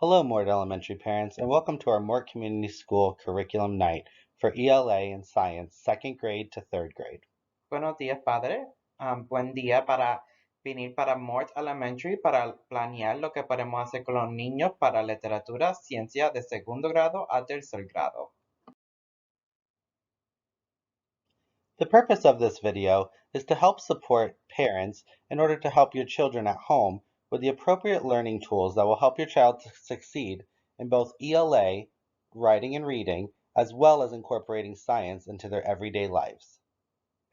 Hello, Mort Elementary parents, and welcome to our Mort Community School Curriculum Night for ELA and Science, 2nd grade to 3rd grade. Buenos días, padre. Buen día para venir para Mort Elementary para planear lo que podemos hacer con los niños para literatura, ciencia de segundo grado a tercer grado. The purpose of this video is to help support parents in order to help your children at home with the appropriate learning tools that will help your child to succeed in both ELA, writing and reading, as well as incorporating science into their everyday lives.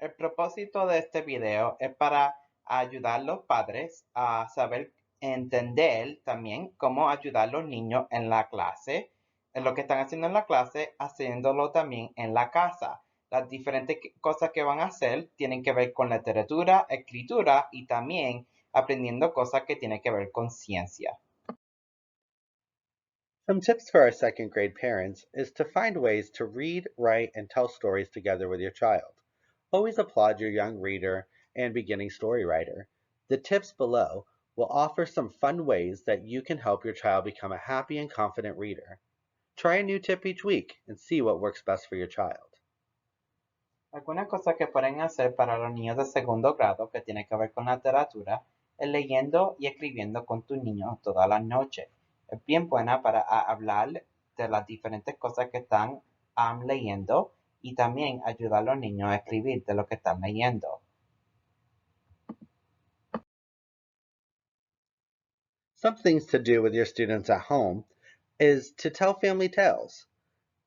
El propósito de este video es para ayudar a los padres a saber entender también cómo ayudar a los niños en la clase, en lo que están haciendo en la clase, haciéndolo también en la casa. Las diferentes cosas que van a hacer tienen que ver con literatura, escritura y también aprendiendo cosas que tienen que ver con ciencia. Some tips for our 2nd grade parents is to find ways to read, write, and tell stories together with your child. Always applaud your young reader and beginning story writer. The tips below will offer some fun ways that you can help your child become a happy and confident reader. Try a new tip each week and see what works best for your child. Algunas cosas que pueden hacer para los niños de segundo grado que tienen que ver con la literatura es leyendo y escribiendo con tu niño toda la noche. Es bien buena para hablar de las diferentes cosas que están leyendo y también ayudar a los niños a escribir de lo que están leyendo. Some things to do with your students at home is to tell family tales.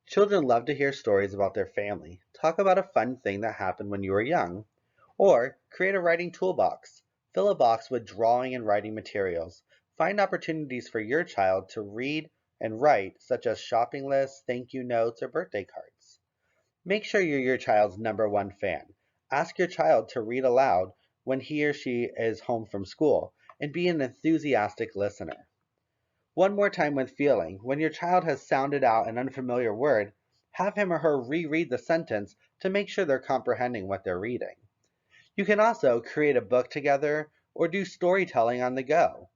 Children love to hear stories about their family. Talk about a fun thing that happened when you were young. Or create a writing toolbox. Fill a box with drawing and writing materials. Find opportunities for your child to read and write, such as shopping lists, thank you notes, or birthday cards. Make sure you're your child's #1 fan. Ask your child to read aloud when he or she is home from school, and be an enthusiastic listener. One more time with feeling. When your child has sounded out an unfamiliar word, have him or her reread the sentence to make sure they're comprehending what they're reading. You can also create a book together or do storytelling on the go.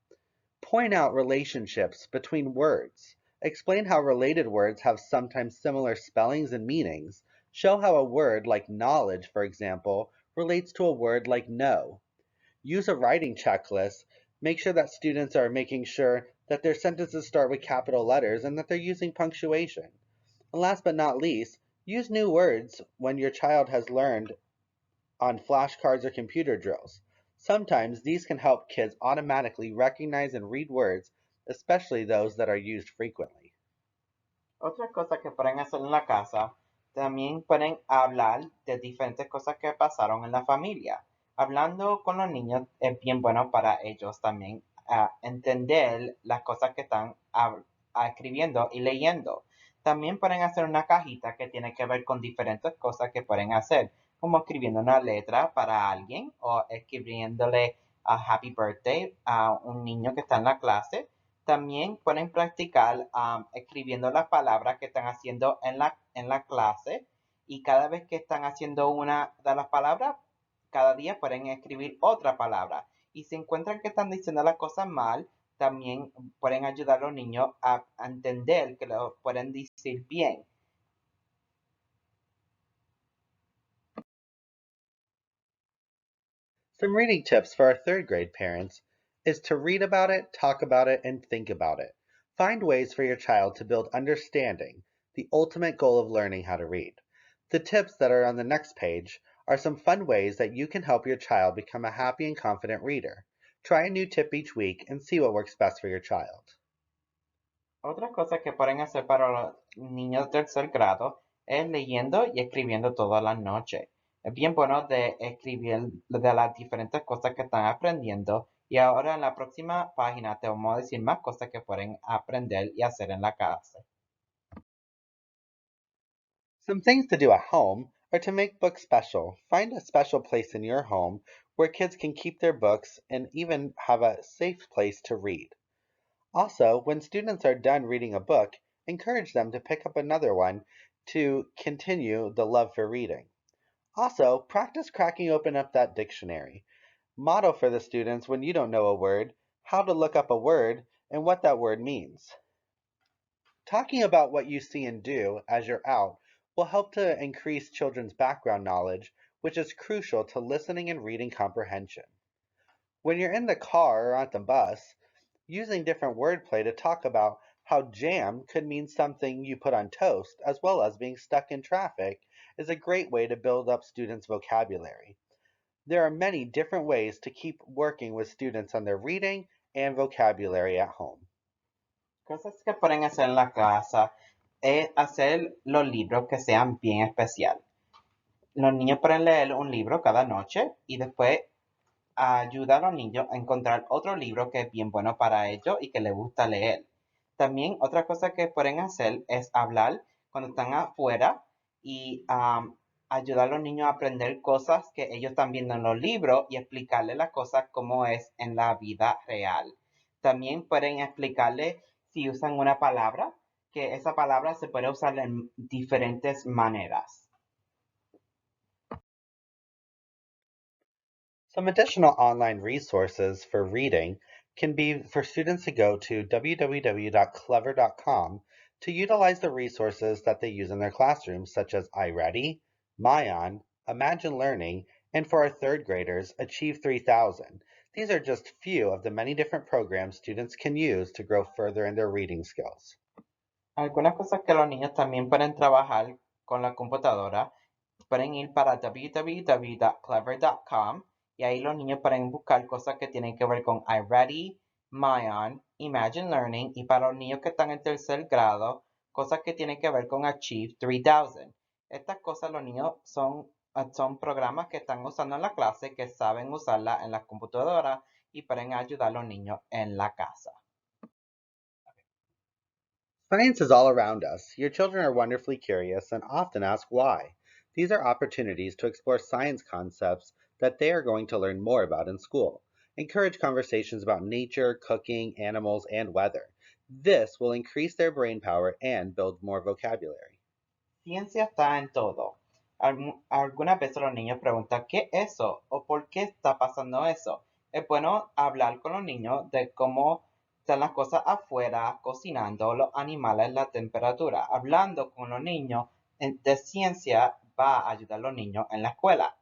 Point out relationships between words. Explain how related words have sometimes similar spellings and meanings. Show how a word like knowledge, for example, relates to a word like know. Use a writing checklist. Make sure that students are making sure that their sentences start with capital letters and that they're using punctuation. And last but not least, use new words when your child has learned on flashcards or computer drills. Sometimes these can help kids automatically recognize and read words, especially those that are used frequently. Otra cosa que pueden hacer en la casa, también pueden hablar de diferentes cosas que pasaron en la familia. Hablando con los niños es bien bueno para ellos también entender las cosas que están escribiendo y leyendo. También pueden hacer una cajita que tiene que ver con diferentes cosas que pueden hacer, como escribiendo una letra para alguien o escribiéndole a Happy Birthday a un niño que está en la clase. También pueden practicar escribiendo las palabras que están haciendo en la clase y cada vez que están haciendo una de las palabras, cada día pueden escribir otra palabra. Y si encuentran que están diciendo las cosas mal, también pueden ayudar a los niños a entender que lo pueden decir bien. Some reading tips for our 3rd grade parents is to read about it, talk about it, and think about it. Find ways for your child to build understanding, the ultimate goal of learning how to read. The tips that are on the next page are some fun ways that you can help your child become a happy and confident reader. Try a new tip each week and see what works best for your child. Otra cosa que pueden hacer para los niños de tercer grado es leyendo y escribiendo todas las noches. Es bien bueno de escribir de las diferentes cosas que están aprendiendo y ahora en la próxima página te vamos a decir más cosas que pueden aprender y hacer en la casa. Some things to do at home are to make books special. Find a special place in your home where kids can keep their books and even have a safe place to read. Also, when students are done reading a book, encourage them to pick up another one to continue the love for reading. Also, practice cracking open up that dictionary. Model for the students when you don't know a word, how to look up a word, and what that word means. Talking about what you see and do as you're out will help to increase children's background knowledge, which is crucial to listening and reading comprehension. When you're in the car or at the bus, using different wordplay to talk about how jam could mean something you put on toast, as well as being stuck in traffic, is a great way to build up students' vocabulary. There are many different ways to keep working with students on their reading and vocabulary at home. Cosas que pueden hacer en la casa es hacer los libros que sean bien especial. Los niños pueden leer un libro cada noche y después ayuda a los niños a encontrar otro libro que es bien bueno para ellos y que les gusta leer. También otra cosa que pueden hacer es hablar cuando están afuera y ayudar a los niños a aprender cosas que ellos están viendo en los libros y explicarles las cosas como es en la vida real. También pueden explicarles si usan una palabra, que esa palabra se puede usar en diferentes maneras. Some additional online resources for reading can be for students to go to www.clever.com to utilize the resources that they use in their classrooms, such as iReady, Myon, Imagine Learning, and for our third graders, Achieve 3000. These are just few of the many different programs students can use to grow further in their reading skills. Algunas cosas que los niños también pueden trabajar con la computadora, pueden ir para www.clever.com y ahí los niños pueden buscar cosas que tienen que ver con iReady, Myon, Imagine Learning y para los niños que están en tercer grado, cosas que tienen que ver con Achieve 3000. Estas cosas los niños son programas que están usando en la clase que saben usarla en la computadora y pueden ayudar a los niños en la casa. Science is all around us. Your children are wonderfully curious and often ask why. These are opportunities to explore science concepts that they are going to learn more about in school. Encourage conversations about nature, cooking, animals, and weather. This will increase their brain power and build more vocabulary. Ciencia está en todo. Algunas veces los niños preguntan, ¿qué es eso? ¿O por qué está pasando eso? Es bueno hablar con los niños de cómo están las cosas afuera, cocinando, los animales, la temperatura. Hablando con los niños de ciencia va a ayudar a los niños en la escuela.